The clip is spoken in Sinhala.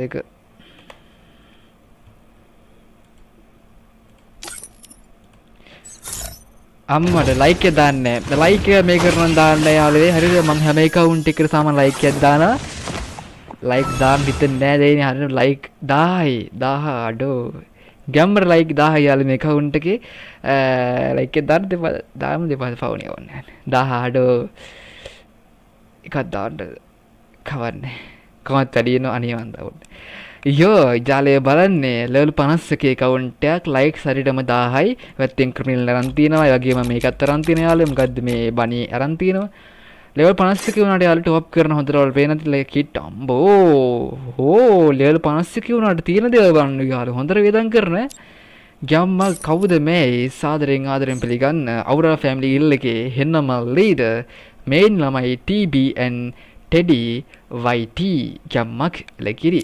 ඒක අම්මට ලයික් එක දාන්නේ නැහැ. ලයික් එක මේ කරන දාන්න යාළුවේ. හරිද? මම හැම account එකකට සාමාන්‍ය ලයික් එකක් දානවා. ලයික් දාන්න හිතෙන්නේ නැහැ දෙයිනේ. හරිද? ලයික් 1000යි. 1000 අඩෝ. ගැම්මර ලයික් 1000 යාළුවේ මේ account එකේ. ලයික් එක දාන්න දෙපා දාන්න දෙපා ෆවුනේ ඕනේ. 1000 අඩෝ. එකක් දාන්න කවන්නේ. කොහොමද වැඩි වෙනව අනේ මන් දාන්න. යෝ ජාලය බලන්නේ ලෙවල් 51 account එකක් ලයික්ස් හරියටම 1000යි. වැත්තෙන් ක්‍රිමිනල් අරන් තියනවා. ඒ වගේම මේකත් අරන් තියන යාළුවෝ. මොකද්ද මේ බණී අරන් තියනවා. ලෙවල් 51 වුණාට යාළුවෝ ටොප් කරන හොඳ ලෙවල් පේනත් කිට් අම්බෝ. ඕ ලෙවල් 51 වුණාට තියෙන දේවල් බලන්න යාළුවෝ. හොඳට වේදම් කරන ගැම්ම කවුද මේ සාදරෙන් ආදරෙන් පිළිගන්න අවුරා ෆැමිලි ඉල් එකේ හෙන්නම ලීඩර් මේන් ළමයි TBN ටෙඩි YT ගැම්මක් ලකිරි